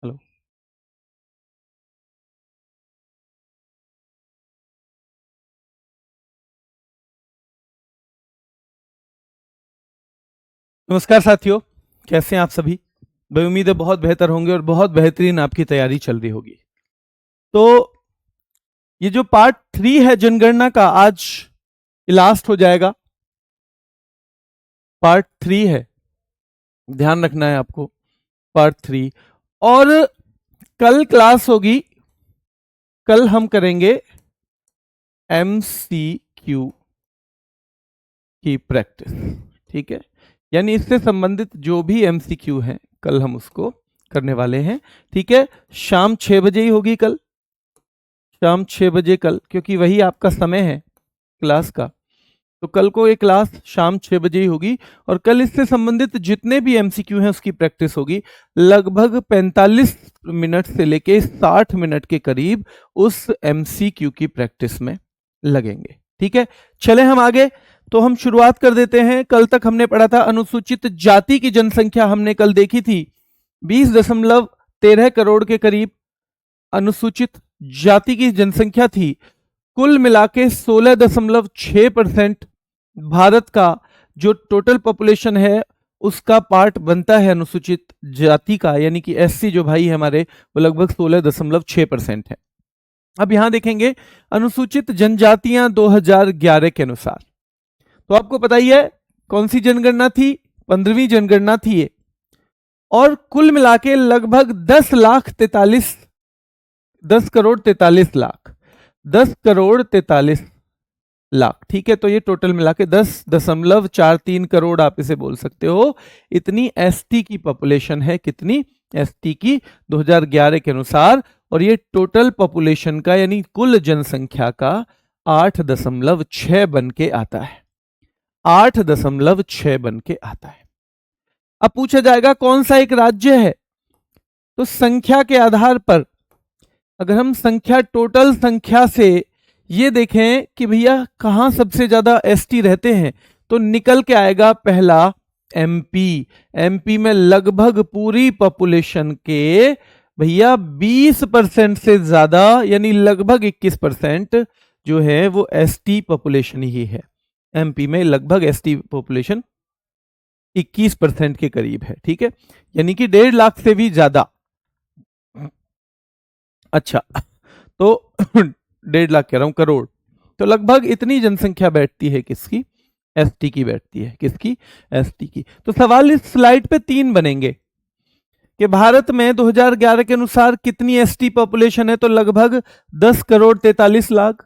Hello. नमस्कार साथियों, कैसे हैं आप सभी? भाई उम्मीद है बहुत बेहतर होंगे और बहुत बेहतरीन आपकी तैयारी चल रही होगी। तो ये जो पार्ट 3 है जनगणना का, आज लास्ट हो जाएगा। पार्ट 3 है, ध्यान रखना है आपको। पार्ट 3 और कल क्लास होगी। कल हम करेंगे MCQ की प्रैक्टिस, ठीक है? यानी इससे संबंधित जो भी MCQ है कल हम उसको करने वाले हैं, ठीक है? शाम 6 बजे ही होगी कल, शाम 6 बजे कल, क्योंकि वही आपका समय है क्लास का। तो कल को ये क्लास शाम 6 बजे ही होगी और कल इससे संबंधित जितने भी MCQ हैं उसकी प्रैक्टिस होगी। लगभग 45 मिनट से लेके 60 मिनट के करीब उस MCQ की प्रैक्टिस में लगेंगे, ठीक है? चले हम आगे। तो हम शुरुआत कर देते हैं। कल तक हमने पढ़ा था अनुसूचित जाति की जनसंख्या हमने कल देखी थी 20.13 करोड़ के करीब अनुसूचित जाति की जनसंख्या थी। कुल मिला के 16.6% भारत का जो टोटल पॉपुलेशन है उसका पार्ट बनता है अनुसूचित जाति का, यानी कि SC जो भाई है हमारे, वो लगभग 16.6% है। अब यहां देखेंगे अनुसूचित जनजातियां 2011 के अनुसार। तो आपको पता ही है कौन सी जनगणना थी, 15वीं जनगणना थी ये, और कुल मिला के लगभग 10 करोड़ 43 लाख, 10 करोड़ 43 लाख, ठीक है? तो ये टोटल मिला के 10.43 करोड़ आप इसे बोल सकते हो। इतनी ST की पॉपुलेशन है। कितनी? ST की 2011 के अनुसार। और ये टोटल पॉपुलेशन का यानी कुल जनसंख्या का 8.6 बन के आता है, 8.6 बन के आता है। अब पूछा जाएगा कौन सा एक राज्य है? तो संख्या के आधार पर अगर हम संख्या, टोटल संख्या से ये देखें कि भैया कहां सबसे ज्यादा ST रहते हैं, तो निकल के आएगा पहला MP। MP में लगभग पूरी पॉपुलेशन के भैया 20% से ज्यादा यानी लगभग 21% जो है वो ST पॉपुलेशन ही है। MP में लगभग ST पॉपुलेशन 21% के करीब है, ठीक है? यानी कि 1.5 लाख से भी ज्यादा। अच्छा, तो 1.5 लाख कह रहा हूं, करोड़। तो लगभग इतनी जनसंख्या बैठती है किसकी? ST की बैठती है। किसकी? ST की। तो सवाल इस स्लाइड पे 3 बनेंगे कि भारत में 2011 के अनुसार कितनी ST पॉपुलेशन है? तो लगभग 10 करोड़ 43 लाख।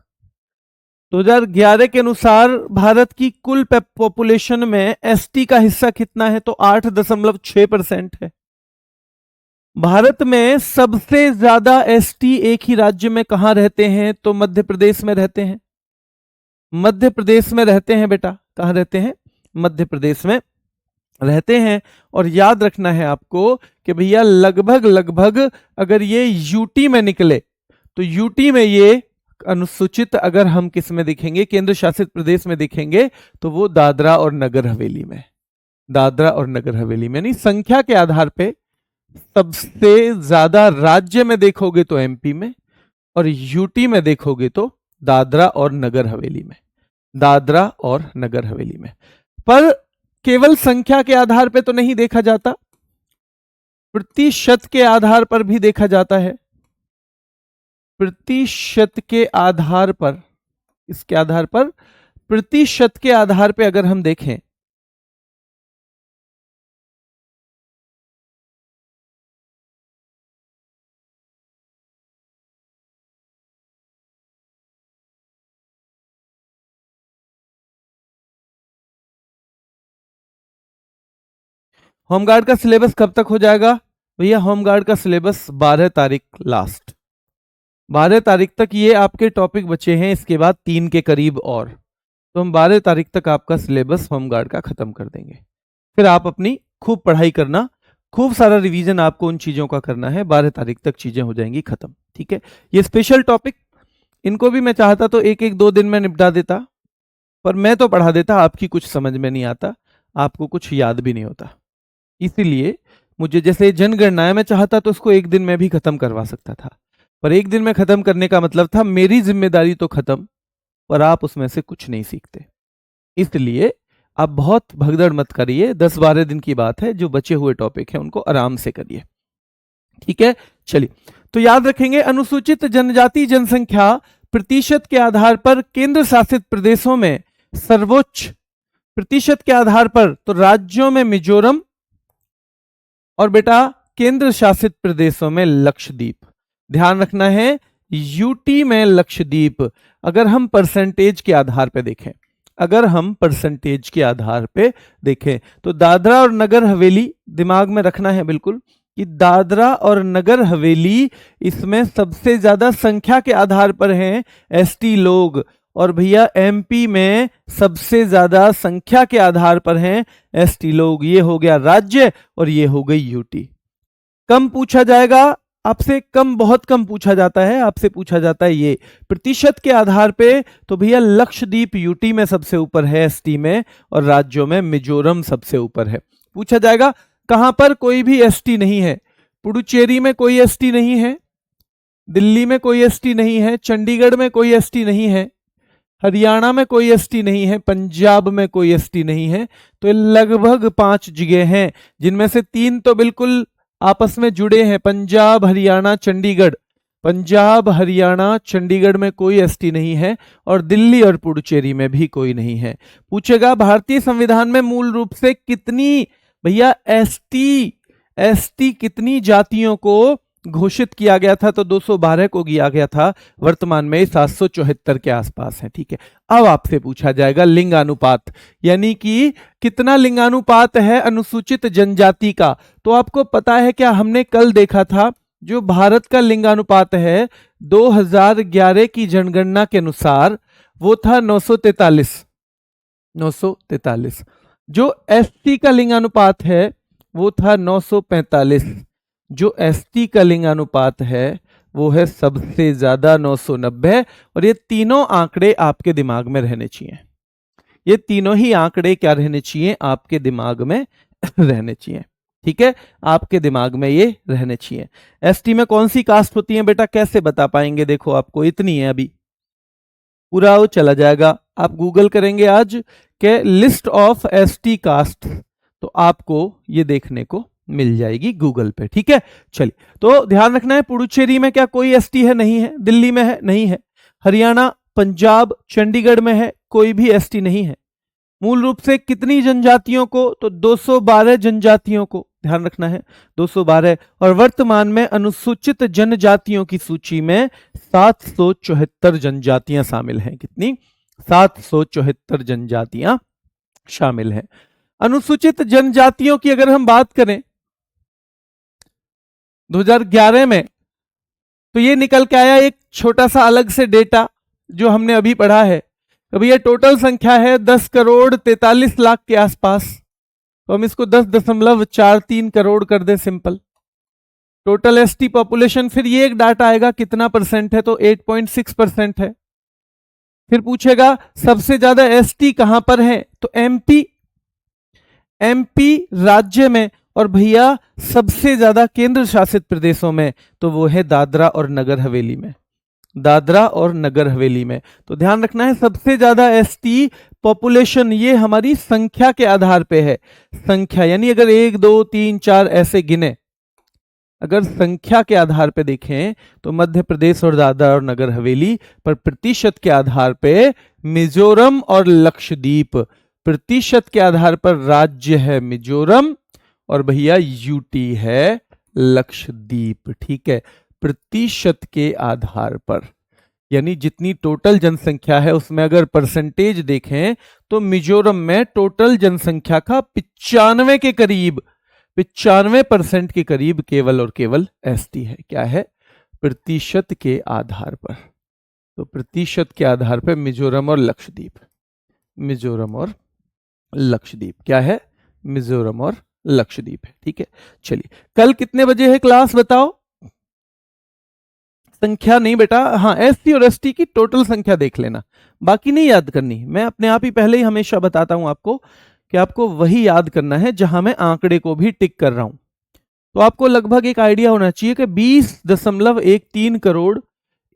2011 के अनुसार भारत की कुल पॉपुलेशन में ST का हिस्सा कितना है? तो 8.6% है। भारत में सबसे ज्यादा ST एक ही राज्य में कहां रहते हैं? तो मध्य प्रदेश में रहते हैं। मध्य प्रदेश में रहते हैं बेटा। कहां रहते हैं? मध्य प्रदेश में रहते हैं। और याद रखना है आपको कि भैया लगभग लगभग अगर ये यूटी में निकले तो यूटी में ये अनुसूचित, अगर हम किस में दिखेंगे, केंद्र शासित प्रदेश में दिखेंगे, तो वो दादरा और नगर हवेली में, दादरा और नगर हवेली में। नहीं, संख्या के आधार पे सबसे ज्यादा राज्य में देखोगे तो MP में, और यूटी में देखोगे तो दादरा और नगर हवेली में, दादरा और नगर हवेली में। पर केवल संख्या के आधार पे तो नहीं देखा जाता, प्रतिशत के आधार पर भी देखा जाता है। प्रतिशत के आधार पर, इसके आधार पर, प्रतिशत के आधार पे अगर हम देखें होमगार्ड का सिलेबस कब तक हो जाएगा? भैया होमगार्ड का सिलेबस 12 तारीख लास्ट, 12 तारीख तक ये आपके टॉपिक बचे हैं। इसके बाद 3 के करीब और, तो हम 12 तारीख तक आपका सिलेबस होमगार्ड का खत्म कर देंगे। फिर आप अपनी खूब पढ़ाई करना, खूब सारा रिवीजन आपको उन चीजों का करना है। 12 तारीख तक चीजें हो जाएंगी खत्म, ठीक है? ये स्पेशल टॉपिक, इनको भी मैं चाहता तो एक एक 2 दिन में निपटा देता, पर मैं तो पढ़ा देता, आपकी कुछ समझ में नहीं आता, आपको कुछ याद भी नहीं होता। इसीलिए मुझे जैसे जनगणना है, मैं चाहता तो उसको एक दिन में भी खत्म करवा सकता था, पर एक दिन में खत्म करने का मतलब था मेरी जिम्मेदारी तो खत्म, पर आप उसमें से कुछ नहीं सीखते। इसलिए आप बहुत भगदड़ मत करिए, 10-12 दिन की बात है, जो बचे हुए टॉपिक हैं उनको आराम से करिए, ठीक है। चलिए, तो याद रखेंगे अनुसूचित जनजाति जनसंख्या प्रतिशत के आधार पर केंद्र शासित प्रदेशों में सर्वोच्च, प्रतिशत के आधार पर तो राज्यों में मिजोरम, और बेटा केंद्र शासित प्रदेशों में लक्षद्वीप। ध्यान रखना है यूटी में लक्षद्वीप। अगर हम परसेंटेज के आधार पे देखें, अगर हम परसेंटेज के आधार पे देखें तो दादरा और नगर हवेली, दिमाग में रखना है बिल्कुल कि दादरा और नगर हवेली इसमें सबसे ज्यादा संख्या के आधार पर हैं एसटी लोग, और भैया एमपी में सबसे ज्यादा संख्या के आधार पर हैं एसटी लोग। ये हो गया राज्य और ये हो गई यूटी। कम पूछा जाएगा आपसे, कम बहुत कम पूछा जाता है, आपसे पूछा जाता है ये प्रतिशत के आधार पे, तो भैया लक्षद्वीप यूटी में सबसे ऊपर है एसटी में, और राज्यों में मिजोरम सबसे ऊपर है। पूछा जाएगा कहां पर कोई भी एसटी नहीं है, पुडुचेरी में कोई एसटी नहीं है, दिल्ली में कोई एसटी नहीं है, चंडीगढ़ में कोई एसटी नहीं है, हरियाणा में कोई एसटी नहीं है, पंजाब में कोई एसटी नहीं है। तो लगभग 5 जगह हैं, जिनमें से 3 तो बिल्कुल आपस में जुड़े हैं, पंजाब हरियाणा चंडीगढ़। पंजाब हरियाणा चंडीगढ़ में कोई एसटी नहीं है, और दिल्ली और पुडुचेरी में भी कोई नहीं है। पूछेगा भारतीय संविधान में मूल रूप से कितनी, भैया एसटी कितनी जातियों को घोषित किया गया था, तो 212 को किया गया था, वर्तमान में 774 के आसपास है, ठीक है। अब आपसे पूछा जाएगा लिंगानुपात, यानी कि कितना लिंगानुपात है अनुसूचित जनजाति का। तो आपको पता है क्या, हमने कल देखा था जो भारत का लिंगानुपात है 2011 की जनगणना के अनुसार वो था 943। जो एसटी का लिंगानुपात है वो था 945। जो एसटी का लिंगानुपात है वो है सबसे ज्यादा 990। और ये तीनों आंकड़े आपके दिमाग में रहने चाहिए, ये तीनों ही आंकड़े क्या रहने चाहिए, आपके दिमाग में रहने चाहिए, ठीक है, आपके दिमाग में ये रहने चाहिए। एसटी में कौन सी कास्ट होती है बेटा, कैसे बता पाएंगे, देखो आपको इतनी है, अभी पूरा वो चला जाएगा, आप गूगल करेंगे आज के लिस्ट ऑफ एसटी कास्ट, तो आपको ये देखने को मिल जाएगी गूगल पे, ठीक है। चलिए, तो ध्यान रखना है पुडुचेरी में क्या कोई एसटी है, नहीं है, दिल्ली में है, नहीं है, हरियाणा पंजाब चंडीगढ़ में है, कोई भी एसटी नहीं है। मूल रूप से कितनी जनजातियों को, तो 212 जनजातियों को, ध्यान रखना है 212। और वर्तमान में अनुसूचित जनजातियों की सूची में 774 जनजातियां शामिल हैं। कितनी, 774 जनजातियां शामिल हैं। अनुसूचित जनजातियों की अगर हम बात करें 2011 में, तो ये निकल के आया एक छोटा सा अलग से डेटा जो हमने अभी पढ़ा है। तो ये टोटल संख्या है 10,43,00,000 के आसपास, तो हम इसको 10.43 करोड़ कर they simple. Total ST population, फिर ये एक डाटा आएगा कितना परसेंट है, तो 8.6% है। फिर पूछेगा सबसे ज्यादा एसटी कहां पर है, तो एमपी राज्य में, और भैया सबसे ज्यादा केंद्र शासित प्रदेशों में, तो वो है दादरा और नगर हवेली में, दादरा और नगर हवेली में। तो ध्यान रखना है सबसे ज्यादा एसटी पॉपुलेशन, ये हमारी संख्या के आधार पे है, संख्या यानी अगर 1 2 3 4 ऐसे गिने, अगर संख्या के आधार पे देखें तो मध्य प्रदेश और दादरा और नगर हवेली, पर प्रतिशत के आधार पे मिजोरम और लक्षद्वीप, प्रतिशत के आधार पर राज्य है मिजोरम, और भैया यूटी है लक्षद्वीप, ठीक है, प्रतिशत के आधार पर, यानी जितनी टोटल जनसंख्या है उसमें अगर परसेंटेज देखें तो मिजोरम में टोटल जनसंख्या का 95 के करीब, 95% के करीब केवल और केवल एसटी है। क्या है, प्रतिशत के आधार पर, तो प्रतिशत के आधार पर मिजोरम और लक्षद्वीप, मिजोरम और लक्षद्वीप क्या है, मिजोरम और लक्षद्वीप है, ठीक है। चलिए, कल कितने बजे है क्लास बताओ, संख्या नहीं बेटा, हाँ एसटी और एसटी की टोटल संख्या देख लेना, बाकी नहीं याद करनी। मैं अपने आप ही पहले ही हमेशा बताता हूं आपको कि आपको वही याद करना है जहां मैं आंकड़े को भी टिक कर रहा हूं। तो आपको लगभग एक आइडिया होना चाहिए कि 20.13 करोड़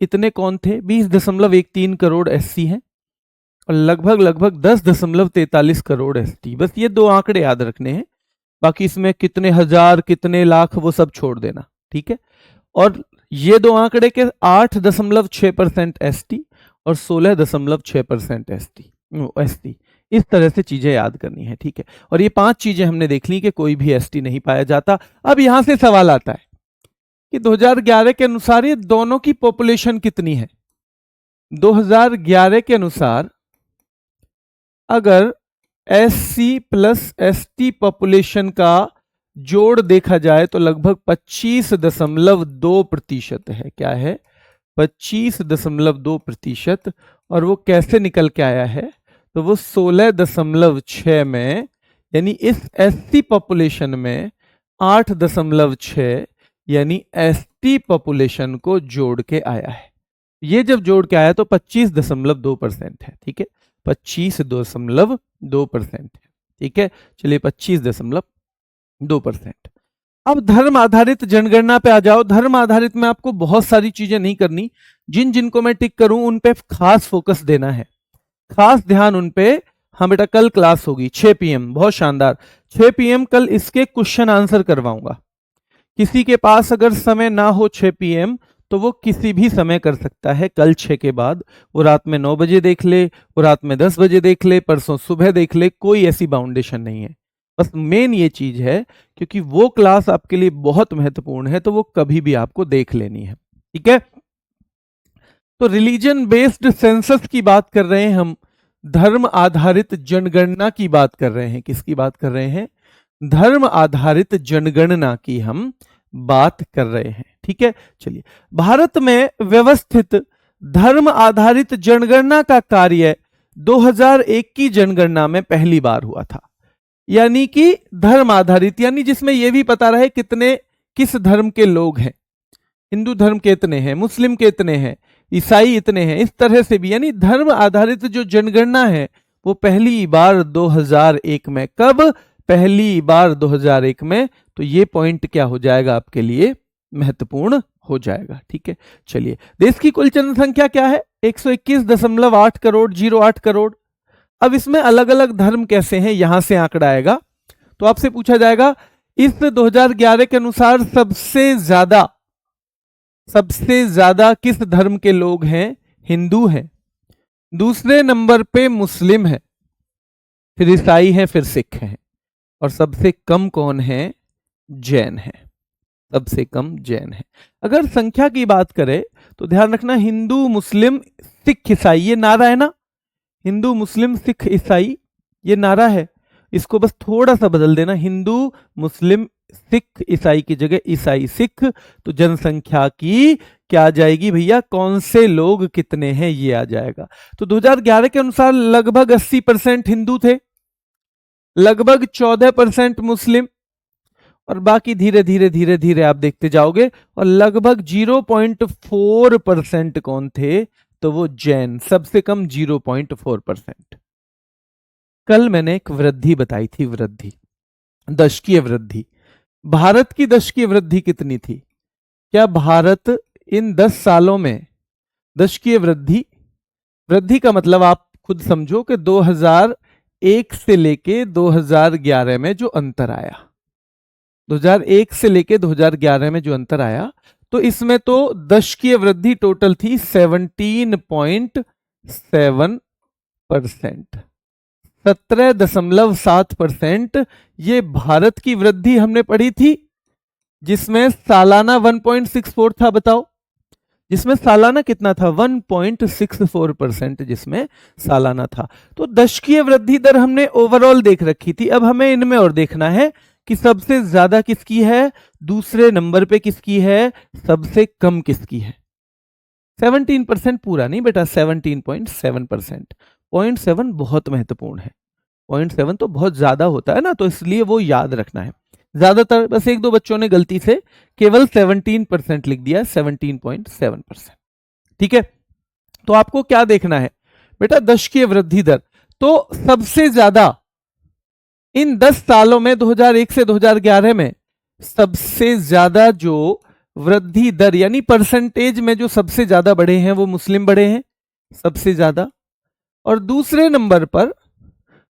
इतने कौन थे, 20.13 करोड़ एससी हैं और लगभग 10.43 करोड़ एसटी। बस ये दो आंकड़े याद रखने हैं, बाकी इसमें कितने हजार कितने लाख वो सब छोड़ देना, ठीक है। और ये दो आंकड़े के 8.6% एसटी और 16.6% एसटी, इस तरह से चीजें याद करनी है, ठीक है। और ये 5 चीजें हमने देख ली कि कोई भी एसटी नहीं पाया जाता। अब यहां से सवाल आता है कि 2011 के अनुसार ये दोनों की पॉपुलेशन कितनी है। 2011 के अनुसार अगर एससी प्लस एसटी पॉपुलेशन का जोड़ देखा जाए तो लगभग 25.2% है। क्या है? 25.2%। और वो कैसे निकल के आया है? तो वो 16.6 में, यानी इस एससी पॉपुलेशन में 8.6 यानी एसटी पॉपुलेशन को जोड़ के आया है। ये जब जोड़ के आया तो 25.2% है, ठीक है, 25.2% है, ठीक है। चलिए 25.2%। अब धर्म आधारित जनगणना पे आ जाओ। धर्म आधारित में आपको बहुत सारी चीजें नहीं करनी, जिनको मैं टिक करूं उन पे खास फोकस देना है, खास ध्यान उन पे। हाँ बेटा, कल क्लास होगी 6 PM, बहुत शानदार। 6 PM कल इसके क्वेश्चन आंसर करवाऊंगा। किसी के पास अगर समय ना हो 6 PM तो वो किसी भी समय कर सकता है कल 6 के बाद। वो रात में 9 बजे देख ले, वो रात में 10 बजे देख ले, परसों सुबह देख ले, कोई ऐसी बाउंडेशन नहीं है। बस मेन ये चीज है, क्योंकि वो क्लास आपके लिए बहुत महत्वपूर्ण है, तो वो कभी भी आपको देख लेनी है, ठीक है। तो रिलीजन बेस्ड सेंसस की बात कर रहे हैं हम, धर्म आधारित जनगणना की बात कर रहे हैं। किसकी बात कर रहे हैं? धर्म आधारित जनगणना की हम बात कर रहे हैं, ठीक है। चलिए, भारत में व्यवस्थित धर्म आधारित जनगणना का कार्य 2001 की जनगणना में पहली बार हुआ था। यानी कि धर्म आधारित, यानी जिसमें यह भी पता रहे कितने किस धर्म के लोग हैं, हिंदू धर्म के इतने हैं, मुस्लिम के इतने हैं, ईसाई इतने हैं, इस तरह से भी। यानी धर्म आधारित जो जनगणना है वो पहली बार 2001 में। कब? पहली बार 2001 में। तो ये पॉइंट क्या हो जाएगा आपके लिए? महत्वपूर्ण हो जाएगा, ठीक है। चलिए, देश की कुल जनसंख्या क्या है? 121.8 करोड़, 08 करोड़। अब इसमें अलग अलग धर्म कैसे हैं, यहां से आंकड़ा आएगा। तो आपसे पूछा जाएगा इस 2011 के अनुसार सबसे ज्यादा किस धर्म के लोग हैं? हिंदू हैं, दूसरे नंबर पे मुस्लिम है, फिर ईसाई हैं, फिर सिख हैं, और सबसे कम कौन है? जैन है। सबसे कम जैन है। अगर संख्या की बात करें तो ध्यान रखना, हिंदू मुस्लिम सिख ईसाई, ये नारा है ना, हिंदू मुस्लिम सिख ईसाई, ये नारा है। इसको बस थोड़ा सा बदल देना, हिंदू मुस्लिम सिख ईसाई की जगह ईसाई सिख। तो जनसंख्या की क्या आ जाएगी भैया? कौन से लोग कितने हैं, ये आ जाएगा। तो 2011 के अनुसार लगभग 80% हिंदू थे, लगभग 14% मुस्लिम, और बाकी धीरे धीरे आप देखते जाओगे। और लगभग 0.4% कौन थे? तो वो जैन, सबसे कम 0.4%। कल मैंने एक वृद्धि बताई थी, वृद्धि, दशकीय वृद्धि। भारत की दशकीय वृद्धि कितनी थी? क्या भारत इन 10 सालों में दशकीय वृद्धि का मतलब आप खुद समझो कि 2001 से लेके 2011 में जो अंतर आया, 2001 से लेके 2011 में जो अंतर आया, तो इसमें तो दशकीय वृद्धि टोटल थी 17.7%, 17.7%। ये भारत की वृद्धि हमने पढ़ी थी, जिसमें सालाना 1.64 था। बताओ, जिसमें सालाना कितना था? 1.64%, जिसमें सालाना था। तो दशकीय वृद्धि दर हमने ओवरऑल देख रखी थी। अब हमें इनमें और देखना है कि सबसे ज्यादा किसकी है, दूसरे नंबर पे किसकी है, सबसे कम किसकी है। 17% पूरा नहीं बेटा, 17.7%। 0.7 बहुत महत्वपूर्ण है, 0.7 तो बहुत ज्यादा होता है ना, तो इसलिए वो याद रखना है। ज्यादातर बस 1-2 बच्चों ने गलती से केवल 17% लिख दिया, 17.7%, ठीक है। तो आपको क्या देखना है बेटा? दशकीय वृद्धि दर। तो सबसे ज्यादा इन 10 सालों में 2001 से 2011 में सबसे ज्यादा जो वृद्धि दर यानी परसेंटेज में जो सबसे ज्यादा बढ़े हैं वो मुस्लिम बढ़े हैं सबसे ज्यादा। और दूसरे नंबर पर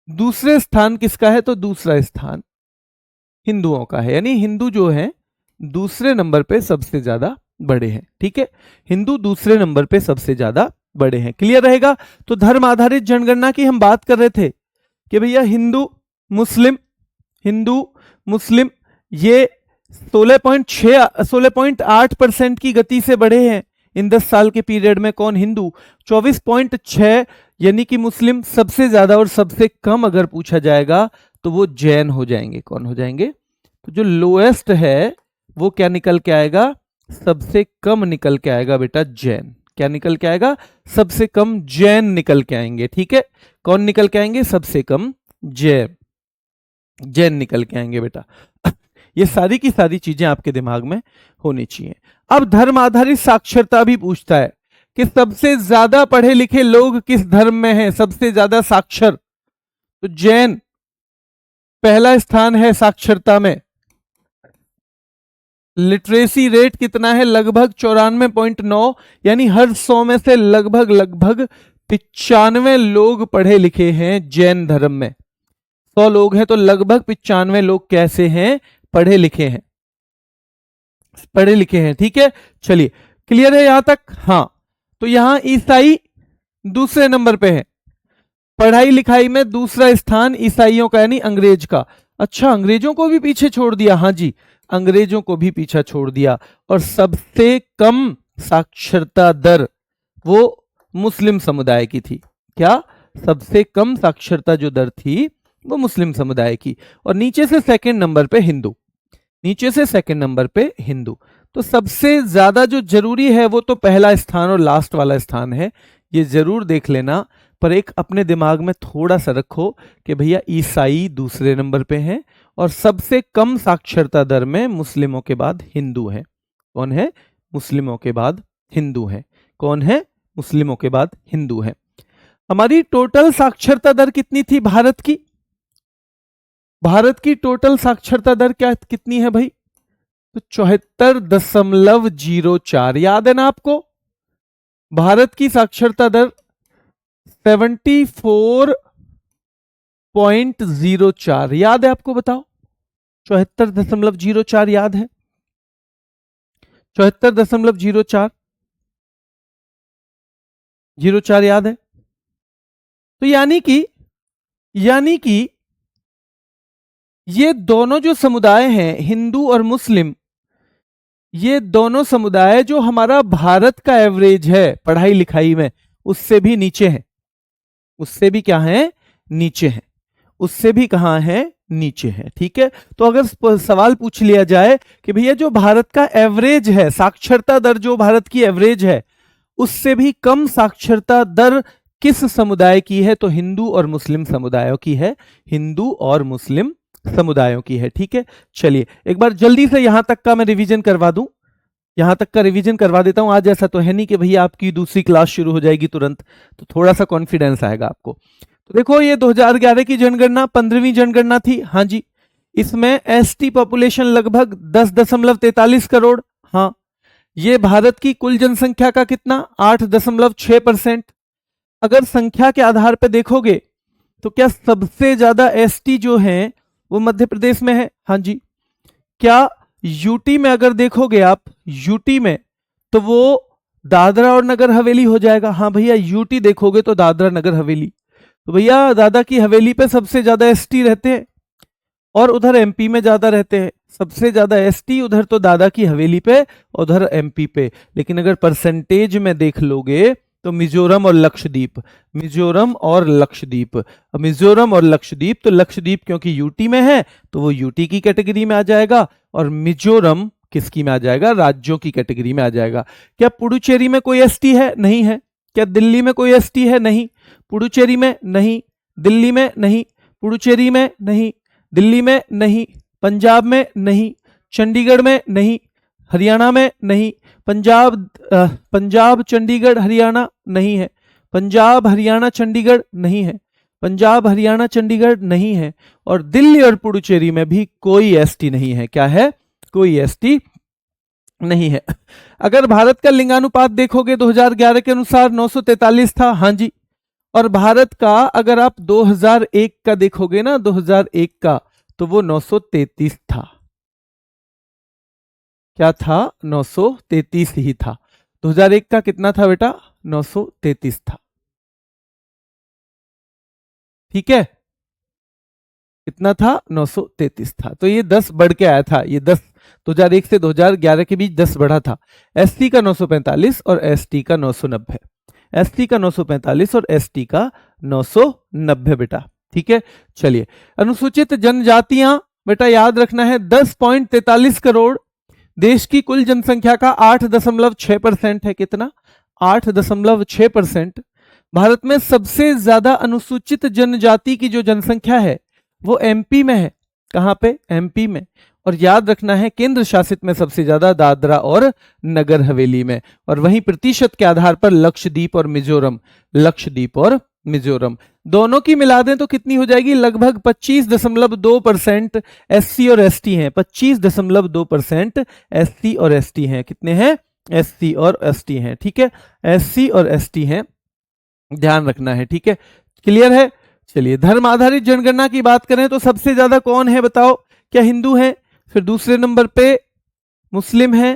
दूसरे स्थान किसका है? तो दूसरा स्थान हिंदुओं का है, यानी हिंदू जो है दूसरे नंबर पे सबसे ज्यादा बड़े हैं। ठीक है, हिंदू दूसरे नंबर पे सबसे ज्यादा बड़े हैं। क्लियर रहेगा? तो धर्म आधारित जनगणना की हम बात कर रहे थे कि भैया हिंदू मुस्लिम ये 16.8% की गति से बढ़े हैं इन 10 साल के पीरियड में। कौन? हिंदू। 24.6 यानी कि मुस्लिम सबसे ज्यादा। और सबसे कम अगर पूछा जाएगा तो वो जैन हो जाएंगे। कौन हो जाएंगे? तो जो लोएस्ट है वो क्या निकल के आएगा? सबसे कम निकल के आएगा बेटा, जैन। क्या निकल के आएगा? सबसे कम जैन निकल के आएंगे। ठीक है, कौन निकल के आएंगे? सबसे कम जैन निकल के आएंगे बेटा। ये सारी की सारी चीजें आपके दिमाग में होनी चाहिए। अब धर्म आधारित साक्षरता भी पूछता है कि सबसे ज्यादा पढ़े लिखे लोग किस धर्म में हैं, सबसे ज्यादा साक्षर। तो जैन पहला स्थान है साक्षरता में। लिटरेसी रेट कितना है? लगभग 94.9, यानी हर 100 में से लगभग 95 लोग पढ़े लिखे हैं जैन धर्म में। 100 लोग हैं तो लगभग 95 लोग कैसे हैं? पढ़े लिखे हैं, पढ़े लिखे हैं। ठीक है, चलिए क्लियर है यहां तक? हाँ, तो यहां ईसाई दूसरे नंबर पे है, पढ़ाई लिखाई में दूसरा स्थान ईसाइयों का यानी अंग्रेज का। अच्छा, अंग्रेजों को भी पीछे छोड़ दिया? हाँ जी, अंग्रेजों को भी पीछा छोड़ दिया। और सबसे कम साक्षरता दर वो मुस्लिम समुदाय की थी। क्या? सबसे कम साक्षरता जो दर थी वो मुस्लिम समुदाय की। और नीचे से सेकंड नंबर पे हिंदू, नीचे से सेकंड नंबर पे हिंदू। तो सबसे ज्यादा जो जरूरी है वो तो पहला स्थान और लास्ट वाला स्थान है, ये जरूर देख लेना। पर एक अपने दिमाग में थोड़ा सा रखो कि भैया ईसाई दूसरे नंबर पे हैं और सबसे कम साक्षरता दर में मुस्लिमों के बाद हिंदू हैं। कौन है? मुस्लिमों के बाद हिंदू हैं। कौन है? मुस्लिमों के बाद हिंदू हैं। हमारी टोटल साक्षरता दर कितनी थी भारत की? भारत की टोटल साक्षरता दर क्या कितनी है भाई? तो 74.04। याद है ना आपको? भारत की साक्षरता दर 74.04 याद है आपको? बताओ, 74.04 याद है? 74.04 याद है? तो यानी कि ये दोनों जो समुदाय हैं हिंदू और मुस्लिम, ये दोनों समुदाय जो हमारा भारत का एवरेज है पढ़ाई लिखाई में उससे भी नीचे है। उससे भी क्या है? नीचे है। उससे भी कहां है? नीचे है। ठीक है, तो अगर सवाल पूछ लिया जाए कि भैया जो भारत का एवरेज है, साक्षरता दर जो भारत की एवरेज है, उससे भी कम साक्षरता दर किस समुदाय की है? तो हिंदू और मुस्लिम समुदायों की है। हिंदू और मुस्लिम समुदायों की है। ठीक है, चलिए एक बार जल्दी से यहां तक का मैं रिवीजन करवा दूं, यहां तक का रिवीजन करवा देता हूं। आज ऐसा तो है नहीं कि भैया आपकी दूसरी क्लास शुरू हो जाएगी तुरंत, तो थोड़ा सा कॉन्फिडेंस आएगा आपको। तो देखो, ये 2011 की जनगणना 15वीं जनगणना थी। हाँ जी, इसमें एसटी पॉपुलेशन लगभग 10.43 करोड़। हाँ, ये भारत की कुल जनसंख्या का कितना? 8.6%। अगर संख्या के आधार पर देखोगे तो क्या सबसे ज्यादा एसटी जो हैं वो मध्य प्रदेश में है? हाँ जी। क्या यूटी में अगर देखोगे आप, यूटी में तो वो दादरा और नगर हवेली हो जाएगा। हाँ भैया, यूटी देखोगे तो दादरा नगर हवेली। तो भैया दादा की हवेली पे सबसे ज्यादा एसटी रहते हैं और उधर एमपी में ज्यादा रहते हैं। सबसे ज्यादा एसटी उधर तो दादा की हवेली पे, उधर एमपी पे। लेकिन अगर परसेंटेज में देख लोगे तो मिजोरम और लक्षद्वीप, मिजोरम और लक्षद्वीप, मिजोरम और लक्षद्वीप, तो लक्षद्वीप क्योंकि यूटी में है तो वो यूटी की कैटेगरी में आ जाएगा और मिजोरम किसकी में आ जाएगा? राज्यों की कैटेगरी में आ जाएगा। क्या पुडुचेरी में कोई एसटी है? नहीं है। क्या दिल्ली में कोई एसटी है? नहीं। पुडुचेरी में नहीं, दिल्ली में नहीं, पुडुचेरी में नहीं, दिल्ली में नहीं, पंजाब में नहीं, चंडीगढ़ में नहीं, हरियाणा में नहीं, पंजाब चंडीगढ़ हरियाणा नहीं है, पंजाब हरियाणा चंडीगढ़ नहीं है, पंजाब हरियाणा चंडीगढ़ नहीं है, और दिल्ली और पुडुचेरी में भी कोई एसटी नहीं है। क्या है? कोई एसटी नहीं है। अगर भारत का लिंगानुपात देखोगे 2011 के अनुसार 943 था, हाँ जी। और भारत का अगर आप 2001 का देखोगे ना, 2001 का, तो वो 933 था। क्या था? 933 ही था। 2001 का कितना था बेटा? 933 था। ठीक है, कितना था? 933 था। तो ये 10 बढ़ के आया था, ये 10 2001 से 2011 के बीच 10 बढ़ा था। एसटी का 945 और एसटी का 990। एसटी का 945 और एसटी का 990 बेटा। ठीक है, चलिए। अनुसूचित जनजातियां बेटा याद रखना है 10.43 करोड़। देश की कुल जनसंख्या का 8.6% है। कितना? 8.6%। भारत में सबसे ज्यादा अनुसूचित जनजाति की जो जनसंख्या है वो एमपी में है। कहां पे? एमपी में। और याद रखना है केंद्र शासित में सबसे ज्यादा दादरा और नगर हवेली में, और वहीं प्रतिशत के आधार पर लक्षद्वीप और मिजोरम। लक्षद्वीप और मिजोरम दोनों की मिला दें तो कितनी हो जाएगी? लगभग 25.2% एससी और एसटी हैं। 25.2% एससी और एसटी हैं। कितने हैं? एससी और एसटी हैं। ठीक है, एससी और एसटी हैं, ध्यान रखना है। ठीक है, क्लियर है? चलिए, धर्म आधारित जनगणना की बात करें तो सबसे ज्यादा कौन है बताओ? क्या हिंदू हैं? फिर दूसरे नंबर पे मुस्लिम है।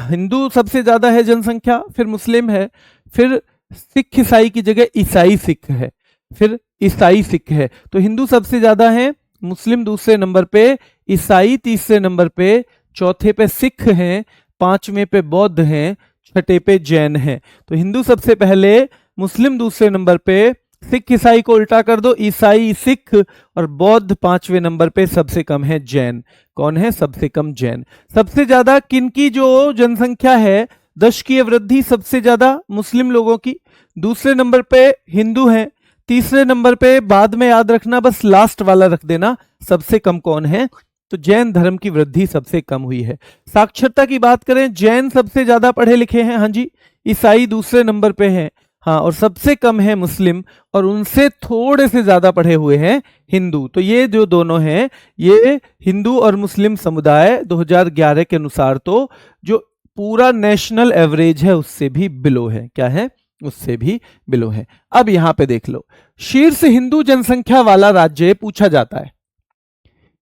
हिंदू सबसे ज्यादा है जनसंख्या, फिर मुस्लिम है, फिर सिख ईसाई की जगह ईसाई सिख है, फिर ईसाई सिख है। तो हिंदू सबसे ज्यादा है, मुस्लिम दूसरे नंबर पे, ईसाई तीसरे नंबर पे, चौथे पे सिख हैं, पांचवें पे बौद्ध हैं, छठे पे जैन हैं। तो हिंदू सबसे पहले, मुस्लिम दूसरे नंबर पे, सिख ईसाई को उल्टा कर दो, ईसाई सिख, और बौद्ध पांचवें नंबर पे, सबसे कम है जैन। कौन है सबसे कम? जैन। सबसे ज्यादा किनकी जो जनसंख्या है, दशकीय वृद्धि सबसे ज्यादा मुस्लिम लोगों की, दूसरे नंबर पे हिंदू हैं, तीसरे नंबर पे, बाद में याद रखना, बस लास्ट वाला रख देना, सबसे कम कौन है? तो जैन धर्म की वृद्धि सबसे कम हुई है। साक्षरता की बात करें, जैन सबसे ज्यादा पढ़े लिखे हैं, हाँ जी। ईसाई दूसरे नंबर पे हैं, हाँ, और सबसे कम है मुस्लिम, और उनसे थोड़े से ज्यादा पढ़े हुए हैं हिंदू। तो ये जो दोनों हैं, ये हिंदू और मुस्लिम समुदाय 2011 के अनुसार तो जो पूरा नेशनल एवरेज है उससे भी बिलो है। क्या है? उससे भी बिलो है। अब यहां पे देख लो, शीर्ष हिंदू जनसंख्या वाला राज्य पूछा जाता है।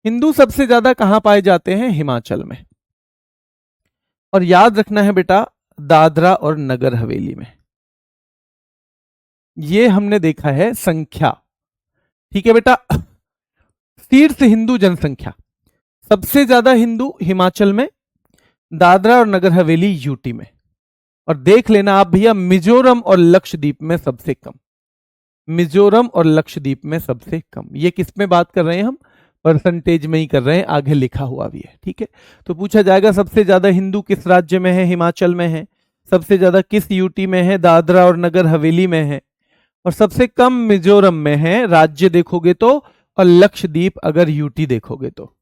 हिंदू सबसे ज्यादा कहां पाए जाते हैं? हिमाचल में। और याद रखना है बेटा, दादरा और नगर हवेली में। ये हमने देखा है संख्या। ठीक है बेटा, शीर्ष हिंदू जनसंख्या सबसे ज्यादा हिंदू हिमाचल में, दादरा और नगर हवेली यूटी में, और देख लेना आप भैया मिजोरम और लक्षद्वीप में सबसे कम। मिजोरम और लक्षद्वीप में सबसे कम। ये किस में बात कर रहे हैं हम? परसेंटेज में ही कर रहे हैं, आगे लिखा हुआ भी है। ठीक है, तो पूछा जाएगा सबसे ज्यादा हिंदू किस राज्य में है? हिमाचल में है। सबसे ज्यादा किस यूटी में है? दादरा और नगर हवेली में है। और सबसे कम मिजोरम में है, राज्य देखोगे तो, और लक्षद्वीप अगर यूटी देखोगे तो,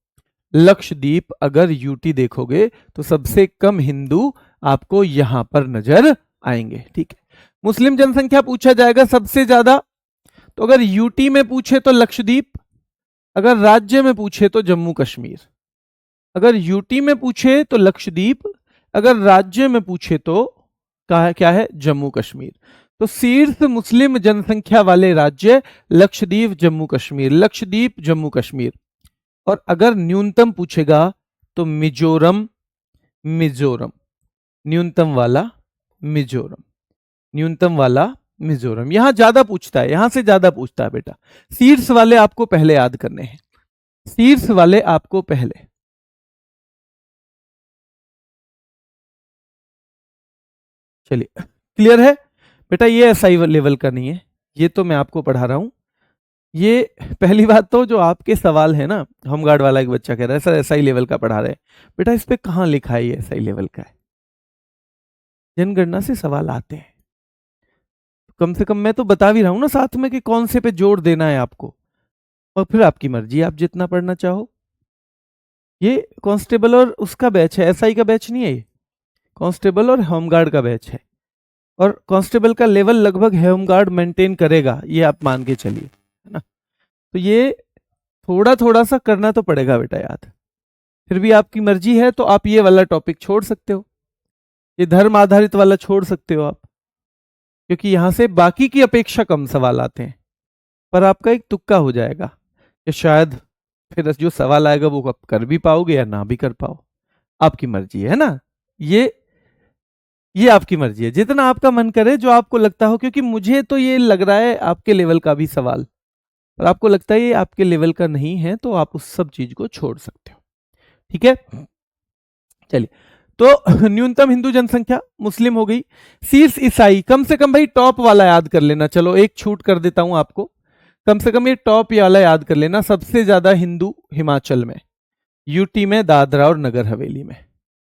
लक्षद्वीप अगर यूटी देखोगे तो सबसे कम हिंदू आपको यहां पर नजर आएंगे। ठीक है, मुस्लिम जनसंख्या पूछा जाएगा सबसे ज्यादा, तो अगर यूटी में पूछे तो लक्षद्वीप, अगर राज्य में पूछे तो जम्मू कश्मीर। अगर यूटी में पूछे तो लक्षद्वीप, अगर राज्य में पूछे तो क्या है? जम्मू कश्मीर। तो शीर्ष मुस्लिम जनसंख्या वाले राज्य लक्षद्वीप, जम्मू कश्मीर, लक्षद्वीप, जम्मू कश्मीर। और अगर न्यूनतम पूछेगा तो मिजोरम, मिजोरम, न्यूनतम वाला मिजोरम, न्यूनतम वाला मिजोरम। यहां ज्यादा पूछता है, यहां से ज्यादा पूछता है बेटा। शीर्ष वाले आपको पहले याद करने हैं, शीर्ष वाले आपको पहले। चलिए, क्लियर है बेटा? ये एसआई लेवल का नहीं है, ये तो मैं आपको पढ़ा रहा हूं। ये पहली बात तो जो आपके सवाल है ना, होमगार्ड वाला एक बच्चा कह रहा है सर एसआई लेवल का पढ़ा रहे हैं। बेटा इस पे कहां लिखा है ये एसआई लेवल का है? जनगणना से सवाल आते हैं, कम से कम मैं तो बता भी रहा हूं ना साथ में कि कौन से पे जोर देना है आपको, और फिर आपकी मर्जी, आप जितना पढ़ना चाहो। ये कांस्टेबल और उसका बैच है, एसआई का बैच नहीं है ये, कांस्टेबल और होमगार्ड का बैच है। और कांस्टेबल का लेवल लगभग होमगार्ड मेंटेन करेगा, ये आप मान के चलिए, है ना। तो ये थोड़ा थोड़ा सा करना तो पड़ेगा बेटा याद। फिर भी आपकी मर्जी है तो आप ये वाला टॉपिक छोड़ सकते हो, ये धर्म आधारित वाला छोड़ सकते हो आप, क्योंकि यहां से बाकी की अपेक्षा कम सवाल आते हैं। पर आपका एक तुक्का हो जाएगा कि शायद फिर जो सवाल आएगा वो आप कर भी पाओगे या ना भी कर पाओ, आपकी मर्जी है ना। ये आपकी मर्जी है, जितना आपका मन करे, जो आपको लगता हो, क्योंकि मुझे तो ये लग रहा है आपके लेवल का भी सवाल, और आपको लगता है ये आपके लेवल का नहीं है तो आप उस सब चीज को छोड़ सकते हो। ठीक है, चलिए। तो न्यूनतम हिंदू जनसंख्या मुस्लिम हो गई, शीर्ष ईसाई, कम से कम भाई टॉप वाला याद कर लेना, चलो एक छूट कर देता हूं आपको, कम से कम ये टॉप वाला याद कर लेना। सबसे ज्यादा हिंदू हिमाचल में, यूटी में, दादरा और नगर हवेली में,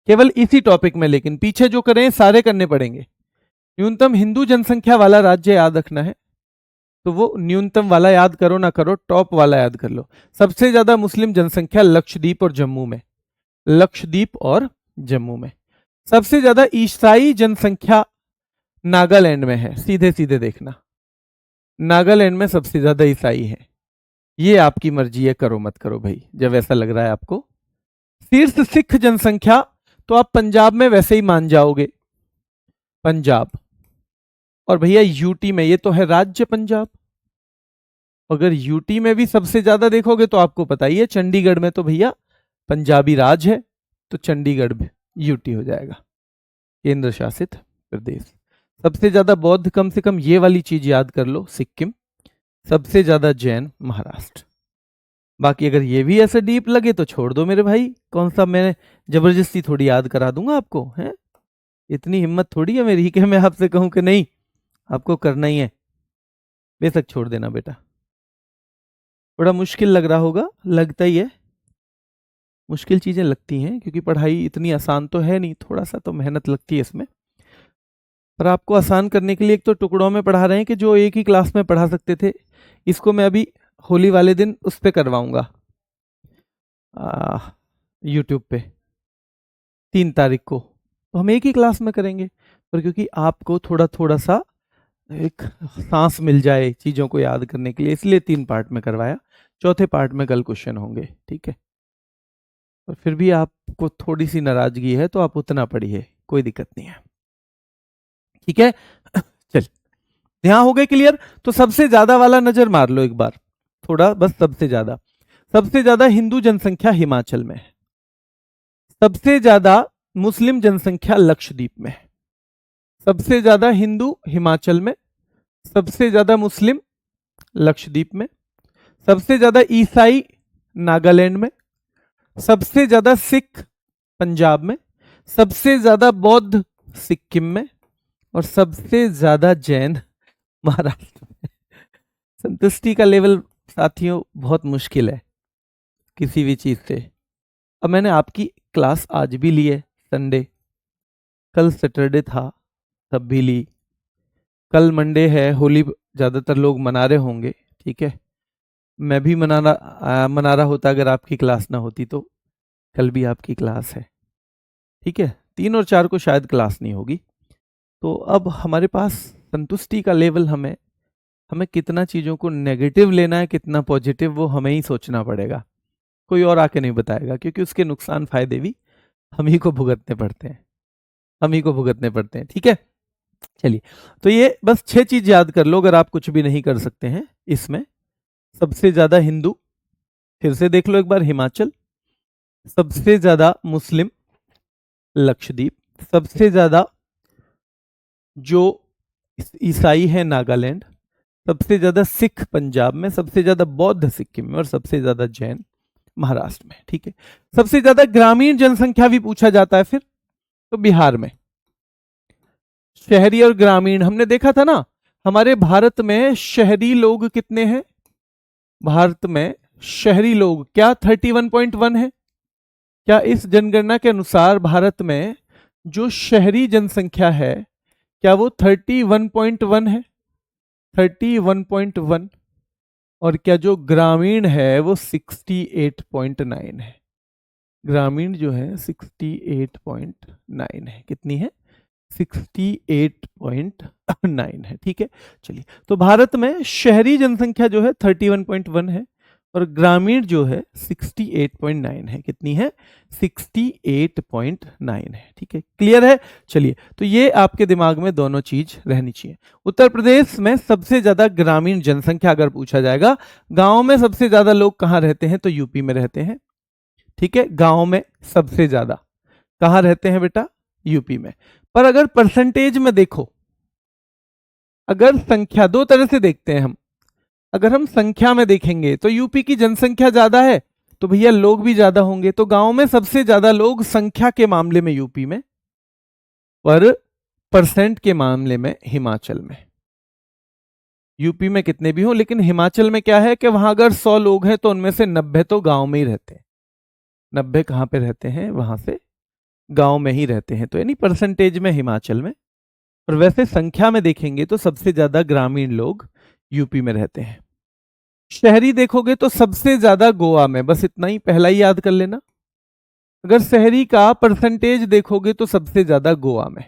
केवल इसी टॉपिक में, लेकिन पीछे जो करें सारे करने पड़ेंगे। न्यूनतम हिंदू जनसंख्या वाला राज्य याद रखना है, तो वो न्यूनतम वाला याद करो ना करो, टॉप वाला याद कर लो। सबसे ज्यादा मुस्लिम जनसंख्या लक्षद्वीप और जम्मू में, लक्षद्वीप और जम्मू में। सबसे ज्यादा ईसाई जनसंख्या नागालैंड में है, सीधे सीधे देखना, नागालैंड में सबसे ज्यादा ईसाई है। ये आपकी मर्जी है, करो मत करो भाई, जब ऐसा लग रहा है आपको। शीर्ष सिख जनसंख्या, तो आप पंजाब में वैसे ही मान जाओगे, पंजाब। और भैया यूटी में, ये तो है राज्य पंजाब, अगर यूटी में भी सबसे ज्यादा देखोगे तो आपको पता ही है, चंडीगढ़ में तो भैया पंजाबी राज है, तो चंडीगढ़ में यूटी हो जाएगा, केंद्र शासित प्रदेश। सबसे ज्यादा बौद्ध, कम से कम ये वाली चीज याद कर लो, सिक्किम। सबसे ज्यादा जैन, महाराष्ट्र। बाकी अगर ये भी ऐसे डीप लगे तो छोड़ दो मेरे भाई, कौन सा मैं जबरदस्ती थोड़ी याद करा दूंगा आपको, है इतनी हिम्मत थोड़ी है मेरी कि मैं आपसे कहूं कि नहीं आपको करना ही है, बेशक छोड़ देना बेटा। थोड़ा मुश्किल लग रहा होगा, लगता ही है, मुश्किल चीजें लगती हैं, क्योंकि पढ़ाई इतनी आसान तो है नहीं, थोड़ा सा तो मेहनत लगती है इसमें। पर आपको आसान करने के लिए एक तो टुकड़ों में पढ़ा रहे हैं कि जो एक ही क्लास में पढ़ा सकते थे, इसको मैं अभी होली वाले दिन उस पर करवाऊंगा, यूट्यूब पे 3 तारीख को, तो हम एक ही क्लास में करेंगे। पर क्योंकि आपको थोड़ा थोड़ा सा एक सांस मिल जाए चीजों को याद करने के लिए, इसलिए 3 पार्ट में करवाया, चौथे पार्ट में कल क्वेश्चन होंगे, ठीक है। और फिर भी आपको थोड़ी सी नाराजगी है तो आप उतना पढ़िए, कोई दिक्कत नहीं है, ठीक है। चल, ध्यान हो गए क्लियर। तो सबसे ज्यादा वाला नजर मार लो एक बार, थोड़ा बस, सबसे ज्यादा हिंदू जनसंख्या हिमाचल में है, सबसे ज्यादा मुस्लिम जनसंख्या लक्षद्वीप में है, सबसे ज्यादा हिंदू हिमाचल में, सबसे ज्यादा मुस्लिम लक्षद्वीप में, सबसे ज्यादा ईसाई नागालैंड में, सबसे ज्यादा सिख पंजाब में, सबसे ज्यादा बौद्ध सिक्किम में, और सबसे ज्यादा जैन महाराष्ट्र में। संतुष्टि का लेवल साथियों बहुत मुश्किल है किसी भी चीज से। अब मैंने आपकी क्लास आज भी ली है, संडे, कल सैटरडे था तब भी ली, कल मंडे है, होली ज्यादातर लोग मना रहे होंगे, ठीक है। मैं भी मना रहा होता अगर आपकी क्लास ना होती, तो कल भी आपकी क्लास है, ठीक है। 3 और 4 को शायद क्लास नहीं होगी। तो अब हमारे पास संतुष्टि का लेवल, हमें कितना चीजों को नेगेटिव लेना है, कितना पॉजिटिव, वो हमें ही सोचना पड़ेगा, कोई और आके नहीं बताएगा, क्योंकि उसके नुकसान फायदे भी हम ही को भुगतने पड़ते हैं, ठीक है। चलिए, तो ये बस 6 चीज याद कर लो, अगर आप कुछ भी नहीं कर सकते हैं इसमें। सबसे ज्यादा हिंदू, फिर से देख लो एक बार, हिमाचल। सबसे ज्यादा मुस्लिम लक्षद्वीप, सबसे ज्यादा जो ईसाई है नागालैंड, सबसे ज्यादा सिख पंजाब में, सबसे ज्यादा बौद्ध सिक्किम में, और सबसे ज्यादा जैन महाराष्ट्र में, ठीक है। सबसे ज्यादा ग्रामीण जनसंख्या भी पूछा जाता है फिर, तो बिहार में। शहरी और ग्रामीण हमने देखा था ना, हमारे भारत में शहरी लोग कितने हैं, भारत में शहरी लोग क्या 31.1 है। क्या इस जनगणना के अनुसार भारत में जो शहरी जनसंख्या है, क्या वो 31.1 है, 31.1, और क्या जो ग्रामीण है वो 68.9 है। ग्रामीण जो है 68.9 है, कितनी है, 68.9 है, ठीक है। चलिए, तो भारत में शहरी जनसंख्या जो है 31.1 है, और ग्रामीण जो है 68.9 है। कितनी है? 68.9 है। ठीक है, क्लियर है? चलिए, तो ये आपके दिमाग में दोनों चीज रहनी चाहिए। उत्तर प्रदेश में सबसे ज्यादा ग्रामीण जनसंख्या अगर पूछा जाएगा, गांव में सबसे ज्यादा लोग कहाँ रहते हैं, तो यूपी में रहते हैं। ठीक है, गांव में सबसे ज्यादा कहाँ रहते हैं बेटा? यूपी में। पर अगर परसेंटेज में देखो, अगर संख्या, दो तरह से देखते हैं हम। अगर हम संख्या में देखेंगे तो यूपी की जनसंख्या ज्यादा है, तो भैया लोग भी ज्यादा होंगे, तो गांव में सबसे ज्यादा लोग संख्या के मामले में यूपी में, पर परसेंट के मामले में हिमाचल में। यूपी में कितने भी हो, लेकिन हिमाचल में क्या है कि वहां अगर 100 लोग हैं तो उनमें से 90 तो गांव में ही रहते हैं। 90 कहां पे रहते हैं? वहां से गांव में ही रहते हैं, तो यानी परसेंटेज में हिमाचल में। और वैसे संख्या में देखेंगे तो सबसे ज्यादा ग्रामीण लोग यूपी में रहते हैं। शहरी देखोगे तो सबसे ज्यादा गोवा में, बस इतना ही पहला ही याद कर लेना। अगर शहरी का परसेंटेज देखोगे तो सबसे ज्यादा गोवा में,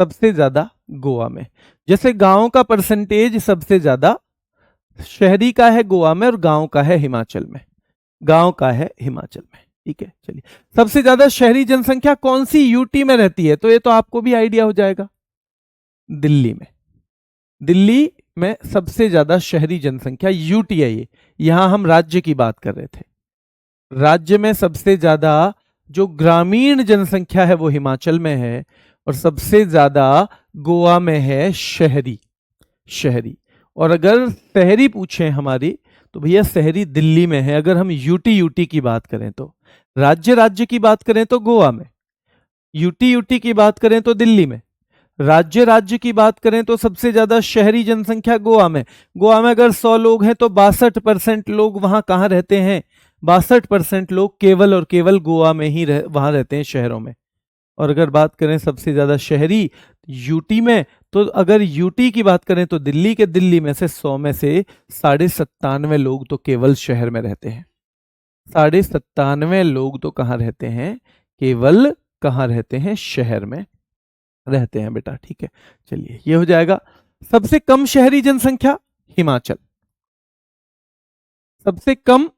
सबसे ज्यादा गोवा में। जैसे गांव का परसेंटेज सबसे ज्यादा शहरी का है गोवा में, और गांव का है हिमाचल में, गांव का है हिमाचल में। ठीक है, चलिए, सबसे ज्यादा शहरी जनसंख्या कौन सी यूटी में रहती है? तो ये तो आपको भी आइडिया हो जाएगा, दिल्ली में। दिल्ली में सबसे ज्यादा शहरी जनसंख्या यूटी है। ये यहां हम राज्य की बात कर रहे थे। राज्य में सबसे ज्यादा जो ग्रामीण जनसंख्या है वो हिमाचल में है, और सबसे ज्यादा गोवा में है शहरी, शहरी। और अगर शहरी पूछे हमारी, तो भैया शहरी दिल्ली में है। अगर हम यूटी की बात करें तो, राज्य की बात करें तो गोवा में, यूटी की बात करें तो दिल्ली में, राज्य की बात करें तो सबसे ज्यादा शहरी जनसंख्या गोवा में। गोवा में अगर 100 लोग हैं तो 62% लोग वहां कहां रहते हैं? 62% लोग केवल और केवल गोवा में ही वहां रहते हैं, शहरों में। और अगर बात करें सबसे ज्यादा शहरी यूटी में, तो अगर यूटी की बात करें तो दिल्ली में से 100 में से 97.5 लोग तो केवल शहर में रहते हैं। 97.5 लोग तो कहाँ रहते हैं? केवल कहाँ रहते हैं? शहर में रहते हैं बेटा। ठीक है, चलिए, ये हो जाएगा। सबसे कम शहरी जनसंख्या हिमाचल, सबसे कम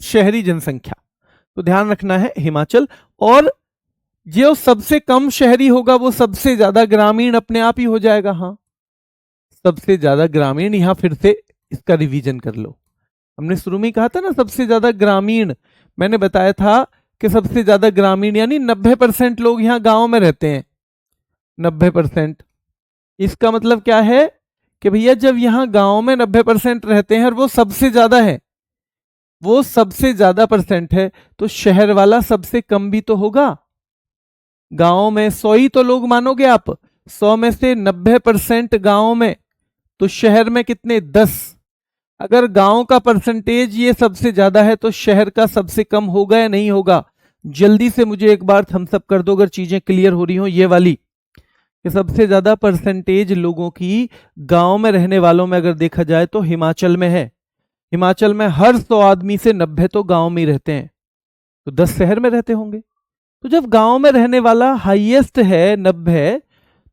शहरी जनसंख्या, तो ध्यान रखना है हिमाचल। और जो सबसे कम शहरी होगा वो सबसे ज्यादा ग्रामीण अपने आप ही हो जाएगा। हाँ, सबसे ज्यादा ग्रामीण। यहां फिर से इसका रिवीजन कर लो। हमने शुरू में कहा था ना सबसे ज्यादा ग्रामीण, मैंने बताया था कि सबसे ज्यादा ग्रामीण यानी 90% लोग यहां गांव में रहते हैं। 90%। इसका मतलब क्या है कि भैया जब यहां गांव में 90% रहते हैं और वो सबसे ज्यादा है, वो सबसे ज्यादा परसेंट है, तो शहर वाला सबसे कम भी तो होगा। गांव में 100 ही तो लोग मानोगे आप, 100 में से 90% गांव में, तो शहर में कितने? 10। अगर गांव का परसेंटेज ये सबसे ज्यादा है तो शहर का सबसे कम होगा या नहीं होगा? जल्दी से मुझे एक बार थम्स अप कर दो अगर चीजें क्लियर हो रही हो ये वाली, कि सबसे ज्यादा परसेंटेज लोगों की गांव में रहने वालों में अगर देखा जाए तो हिमाचल में है। हिमाचल में हर 100 आदमी से 90 तो गांव में ही रहते हैं, तो 10 शहर में रहते होंगे। तो जब गांव में रहने वाला हाईएस्ट है 90,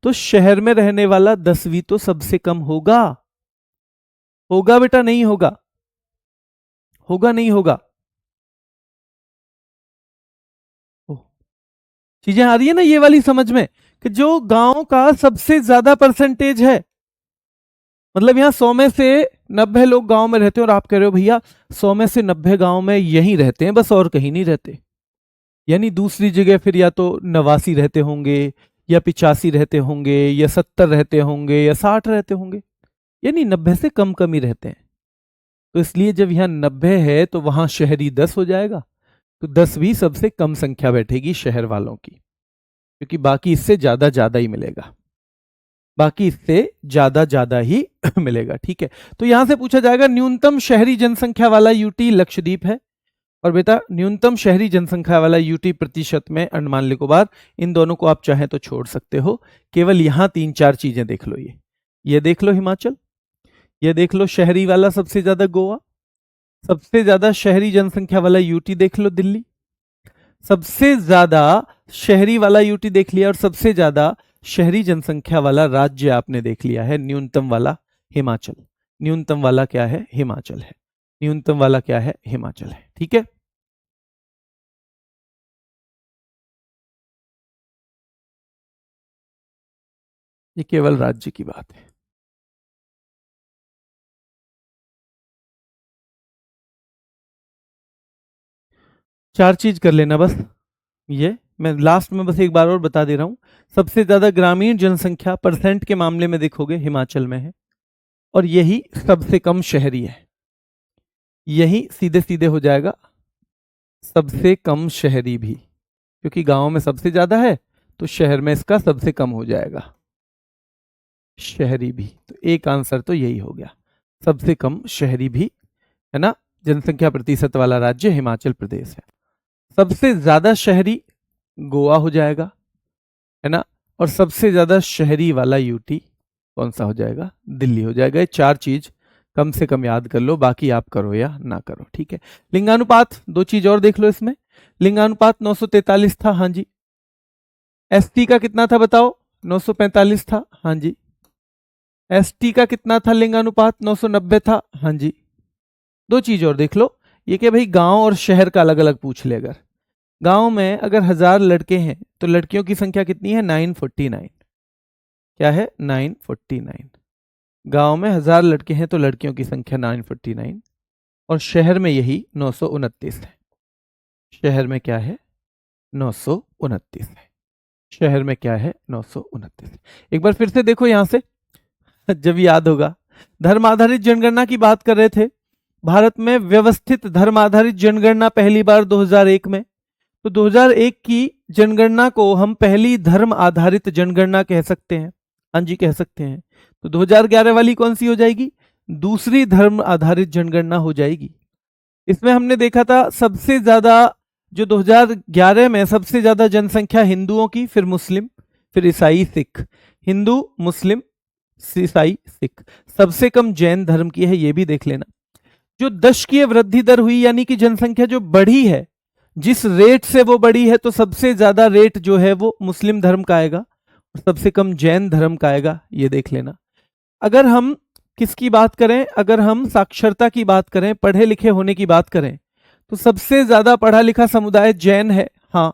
तो शहर में रहने वाला 10 भी तो सबसे कम होगा। होगा बेटा? नहीं होगा? होगा नहीं होगा? चीजें आ रही है ना ये वाली समझ में, कि जो गांव का सबसे ज्यादा परसेंटेज है, मतलब यहां 100 में से 90 लोग गांव में रहते हैं, और आप कह रहे हो भैया 100 में से 90 गांव में यहीं रहते हैं बस, और कहीं नहीं रहते। यानी दूसरी जगह फिर या तो 89 रहते होंगे, या 85 रहते होंगे, या 70 रहते होंगे, या 60 रहते होंगे, यानी 90 से कम कम ही रहते हैं। तो इसलिए जब यहाँ 90 है तो वहां शहरी 10 हो जाएगा, तो 10 भी सबसे कम संख्या बैठेगी शहर वालों की, क्योंकि बाकी इससे ज्यादा ही मिलेगा, बाकी इससे ज्यादा ही मिलेगा। ठीक है, तो यहां से पूछा जाएगा न्यूनतम शहरी जनसंख्या वाला यूटी लक्षद्वीप है, और बेटा न्यूनतम शहरी जनसंख्या वाला यूटी प्रतिशत में अंडमान निकोबार। इन दोनों को आप चाहें तो छोड़ सकते हो, केवल यहां 3-4 चीजें देख लो। ये देख लो हिमाचल, ये देख लो शहरी वाला सबसे ज्यादा गोवा, सबसे ज्यादा शहरी जनसंख्या वाला यूटी देख लो दिल्ली, सबसे ज्यादा शहरी वाला यूटी देख लिया, और सबसे ज्यादा शहरी जनसंख्या वाला राज्य आपने देख लिया है, न्यूनतम वाला हिमाचल। न्यूनतम वाला क्या है? हिमाचल है। न्यूनतम वाला क्या है, हिमाचल है। ठीक है, ये केवल राज्य की बात है। चार चीज कर लेना बस। ये मैं लास्ट में बस एक बार और बता दे रहा हूं, सबसे ज्यादा ग्रामीण जनसंख्या परसेंट के मामले में देखोगे हिमाचल में है, और यही सबसे कम शहरी है। यही सीधे सीधे हो जाएगा सबसे कम शहरी भी, क्योंकि गांव में सबसे ज्यादा है तो शहर में इसका सबसे कम हो जाएगा शहरी भी। तो एक आंसर तो यही हो गया, सबसे कम शहरी भी, है ना। जनसंख्या प्रतिशत वाला राज्य हिमाचल प्रदेश है। सबसे ज्यादा शहरी गोवा हो जाएगा, है ना। और सबसे ज्यादा शहरी वाला यूटी कौन सा हो जाएगा, दिल्ली हो जाएगा। ये चार चीज कम से कम याद कर लो, बाकी आप करो या ना करो। ठीक है, लिंगानुपात दो चीज और देख लो इसमें। लिंगानुपात 943 था, हाँ जी। एसटी का कितना था बताओ, 945 था, हाँ जी। एसटी का कितना था लिंगानुपात, 990 था, हाँ जी। दो चीज और देख लो, ये कि भाई गांव और शहर का अलग अलग पूछ ले। अगर गांव में अगर 1000 लड़के हैं तो लड़कियों की संख्या कितनी है, 949। क्या है, 949। गांव में 1000 लड़के हैं तो लड़कियों की संख्या 949, और शहर में यही 929 है। शहर में क्या है, 929 है। शहर में क्या है, 929। एक बार फिर से देखो यहां से, जब याद होगा। धर्म आधारित जनगणना की बात कर रहे थे। भारत में व्यवस्थित धर्म आधारित जनगणना पहली बार 2001 में। तो 2001 की जनगणना को हम पहली धर्म आधारित जनगणना कह सकते हैं, हाँ जी कह सकते हैं। तो 2011 वाली कौन सी हो जाएगी, दूसरी धर्म आधारित जनगणना हो जाएगी। इसमें हमने देखा था सबसे ज्यादा, जो 2011 में सबसे ज्यादा जनसंख्या हिंदुओं की, फिर मुस्लिम, फिर ईसाई सिख। हिंदू मुस्लिम ईसाई सिख। सबसे कम जैन धर्म की है, ये भी देख लेना। जो दशकीय वृद्धि दर हुई, यानी कि जनसंख्या जो बढ़ी है, जिस रेट से वो बढ़ी है, तो सबसे ज्यादा रेट जो है वो मुस्लिम धर्म का आएगा और सबसे कम जैन धर्म का आएगा, ये देख लेना। अगर हम किसकी बात करें, अगर हम साक्षरता की बात करें, पढ़े लिखे होने की बात करें, तो सबसे ज्यादा पढ़ा लिखा समुदाय जैन है, हाँ।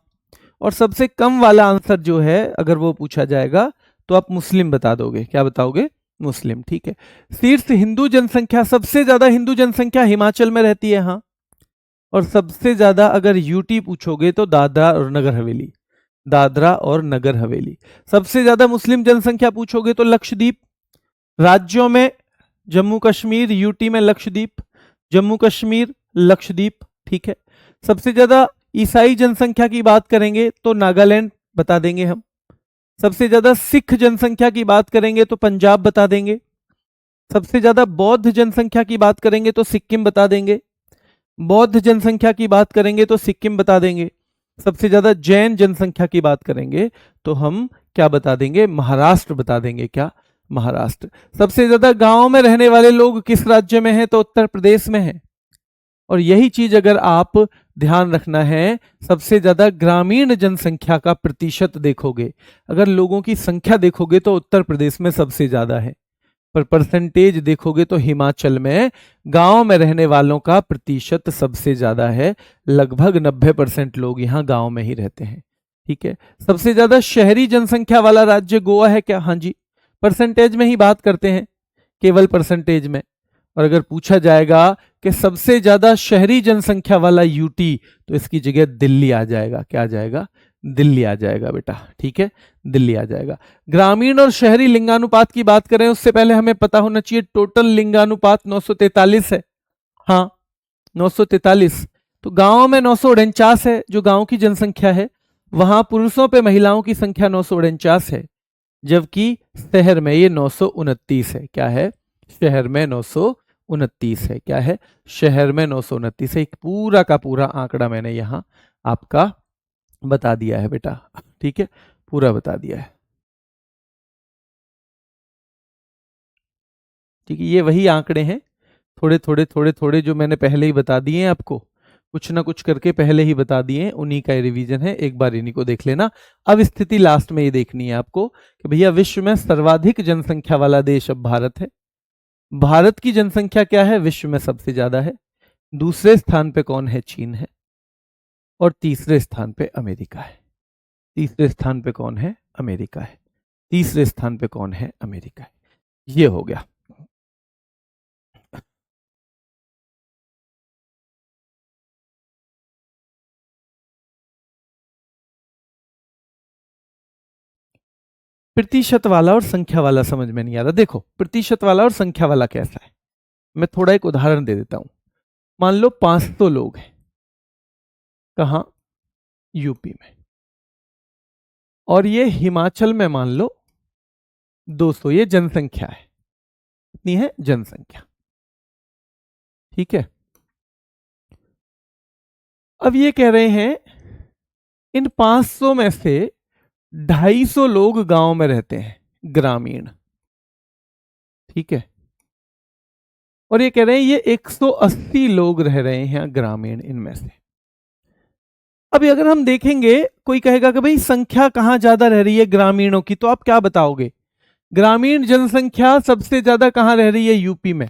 और सबसे कम वाला आंसर जो है, अगर वो पूछा जाएगा तो आप मुस्लिम बता दोगे। क्या बताओगे, मुस्लिम। ठीक है, शीर्ष हिंदू जनसंख्या, सबसे ज्यादा हिंदू जनसंख्या हिमाचल में रहती है, हाँ। और सबसे ज्यादा अगर यूटी पूछोगे तो दादरा और नगर हवेली, दादरा और नगर हवेली। सबसे ज्यादा मुस्लिम जनसंख्या पूछोगे तो लक्षद्वीप। राज्यों में जम्मू कश्मीर, यूटी में लक्षद्वीप, जम्मू कश्मीर लक्षद्वीप। ठीक है, सबसे ज्यादा ईसाई जनसंख्या की बात करेंगे तो नागालैंड बता देंगे हम। सबसे ज्यादा सिख जनसंख्या की बात करेंगे तो पंजाब बता देंगे। सबसे ज्यादा बौद्ध जनसंख्या की बात करेंगे तो सिक्किम बता देंगे। बौद्ध जनसंख्या की बात करेंगे तो सिक्किम बता देंगे। सबसे ज्यादा जैन जनसंख्या की बात करेंगे तो हम क्या बता देंगे, महाराष्ट्र बता देंगे। क्या, महाराष्ट्र। सबसे ज्यादा गांव में रहने वाले लोग किस राज्य में हैं, तो उत्तर प्रदेश में है। और यही चीज अगर आप ध्यान रखना है, सबसे ज्यादा ग्रामीण जनसंख्या का प्रतिशत देखोगे, अगर लोगों की संख्या देखोगे तो उत्तर प्रदेश में सबसे ज्यादा है, पर परसेंटेज देखोगे तो हिमाचल में गांव में रहने वालों का प्रतिशत सबसे ज्यादा है। लगभग 90% लोग यहाँ गांव में ही रहते हैं। ठीक है, सबसे ज्यादा शहरी जनसंख्या वाला राज्य गोवा है क्या, हाँ जी। परसेंटेज में ही बात करते हैं, केवल परसेंटेज में। और अगर पूछा जाएगा कि सबसे ज्यादा शहरी जनसंख्या वाला यूटी, तो इसकी जगह दिल्ली आ जाएगा। क्या आ जाएगा, दिल्ली आ जाएगा बेटा। ठीक है, दिल्ली आ जाएगा। ग्रामीण और शहरी लिंगानुपात की बात करें उससे पहले हमें पता होना चाहिए टोटल लिंगानुपात 943 है, हाँ 943। तो गांव में 949 है, जो गांव की जनसंख्या है। वहां पुरुषों पे महिलाओं की संख्या 949 है, जबकि शहर में ये 929 है। क्या है, शहर में 929 है। क्या है, शहर में 929 है। एक पूरा का पूरा आंकड़ा मैंने यहां आपका बता दिया है बेटा। ठीक है, पूरा बता दिया है। ठीक है, ये वही आंकड़े हैं, थोड़े थोड़े थोड़े थोड़े जो मैंने पहले ही बता दिए हैं आपको, कुछ ना कुछ करके पहले ही बता दिए हैं, उन्हीं का रिवीजन है। एक बार इन्हीं को देख लेना। अब स्थिति लास्ट में ये देखनी है आपको कि भैया विश्व में सर्वाधिक जनसंख्या वाला देश अब भारत है। भारत की जनसंख्या क्या है, विश्व में सबसे ज्यादा है। दूसरे स्थान पे कौन है? चीन है। और तीसरे स्थान पे अमेरिका है। तीसरे स्थान पे कौन है? अमेरिका है। तीसरे स्थान पे कौन है? अमेरिका है। ये हो गया। प्रतिशत वाला और संख्या वाला समझ में नहीं आ रहा। देखो प्रतिशत वाला और संख्या वाला कैसा है, मैं थोड़ा एक उदाहरण दे देता हूं। मान लो 500 लोग हैं, कहां? यूपी में। और ये हिमाचल में मान लो 200, ये जनसंख्या है। कितनी है? जनसंख्या। ठीक है। अब ये कह रहे हैं इन 500 में से 250 लोग गांव में रहते हैं, ग्रामीण। ठीक है। और ये कह रहे हैं ये 180 लोग रह रहे हैं ग्रामीण इनमें से। अब अगर हम देखेंगे, कोई कहेगा कि भाई संख्या कहां ज्यादा रह रही है ग्रामीणों की, तो आप क्या बताओगे? ग्रामीण जनसंख्या सबसे ज्यादा कहां रह रही है? यूपी में।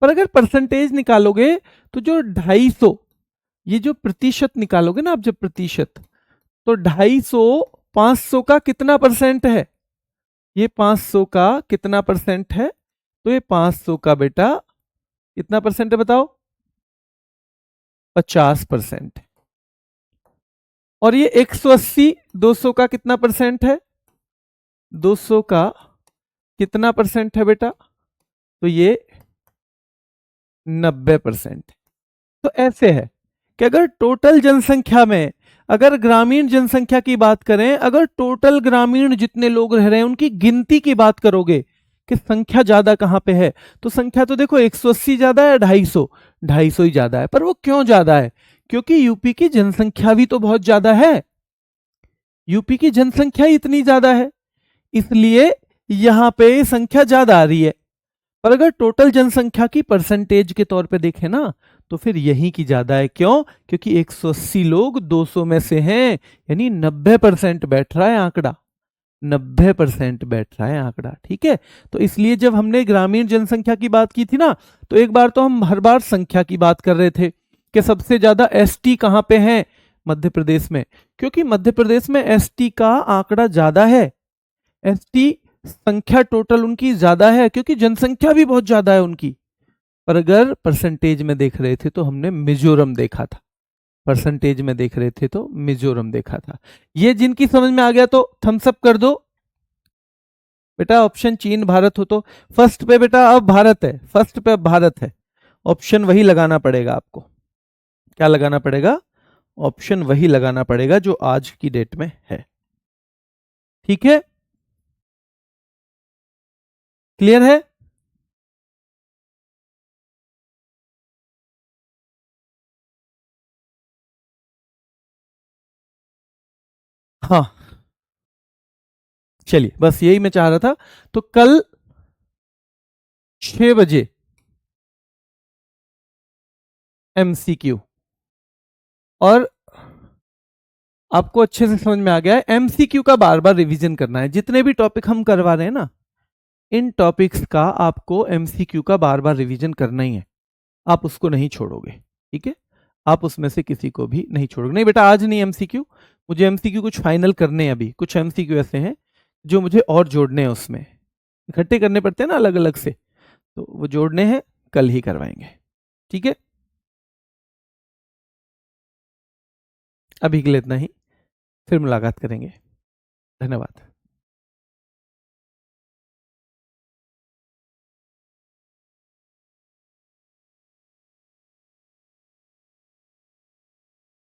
पर अगर परसेंटेज निकालोगे तो जो 250, ये जो प्रतिशत निकालोगे ना आप, जब प्रतिशत, तो 250 500 का कितना परसेंट है? ये 500 का कितना परसेंट है? तो ये 500 का बेटा कितना परसेंट है बताओ? 50%। और ये 180 200 का कितना परसेंट है? 200 का कितना परसेंट है बेटा? तो ये 90%। तो ऐसे है कि अगर टोटल जनसंख्या में, अगर ग्रामीण जनसंख्या की बात करें, अगर टोटल ग्रामीण जितने लोग रह रहे हैं उनकी गिनती की बात करोगे कि संख्या ज्यादा कहां पे है, तो संख्या तो देखो 180 ज्यादा है, 250, 250 ही ज्यादा है। पर वो क्यों ज्यादा है? क्योंकि यूपी की जनसंख्या भी तो बहुत ज्यादा है। यूपी की जनसंख्या इतनी ज्यादा है, इसलिए यहां पे संख्या ज्यादा आ रही है। पर अगर टोटल जनसंख्या की परसेंटेज के तौर पे देखें ना, तो फिर यहीं की ज्यादा है। क्यों? क्योंकि 180 लोग 200 में से हैं, यानी 90% बैठ रहा है आंकड़ा। 90% बैठ रहा है आंकड़ा। ठीक है। तो इसलिए जब हमने ग्रामीण जनसंख्या की बात की थी ना, तो एक बार तो हम हर बार संख्या की बात कर रहे थे कि सबसे ज्यादा एसटी कहां पे है? मध्य प्रदेश में। क्योंकि मध्य प्रदेश में एसटी का आंकड़ा ज्यादा है। एसटी संख्या टोटल उनकी ज्यादा है क्योंकि जनसंख्या भी बहुत ज्यादा है उनकी। पर अगर परसेंटेज में देख रहे थे तो हमने मिजोरम देखा था। परसेंटेज में देख रहे थे तो मिजोरम देखा था। ये जिनकी समझ में आ गया तो थम्स अप कर दो बेटा। ऑप्शन चीन भारत हो तो फर्स्ट पे बेटा अब भारत है, फर्स्ट पे अब भारत है। ऑप्शन वही लगाना पड़ेगा आपको। क्या लगाना पड़ेगा? ऑप्शन वही लगाना पड़ेगा जो आज की डेट में है। ठीक है, क्लियर है? हाँ, चलिए बस यही मैं चाह रहा था। तो कल 6 बजे एमसीक्यू, और आपको अच्छे से समझ में आ गया है एमसीक्यू का बार बार रिवीजन करना है। जितने भी टॉपिक हम करवा रहे हैं ना, इन टॉपिक्स का आपको एमसीक्यू का बार बार रिवीजन करना ही है। आप उसको नहीं छोड़ोगे। ठीक है, आप उसमें से किसी को भी नहीं छोड़ोगे। नहीं बेटा आज नहीं एमसीक्यू, मुझे एमसीक्यू कुछ फाइनल करने हैं। अभी कुछ एमसीक्यू ऐसे हैं जो मुझे और जोड़ने हैं, उसमें इकट्ठे करने पड़ते हैं ना अलग अलग से, तो वो जोड़ने हैं, कल ही करवाएंगे। ठीक है, अभी के लिए इतना ही, फिर मुलाकात करेंगे। धन्यवाद।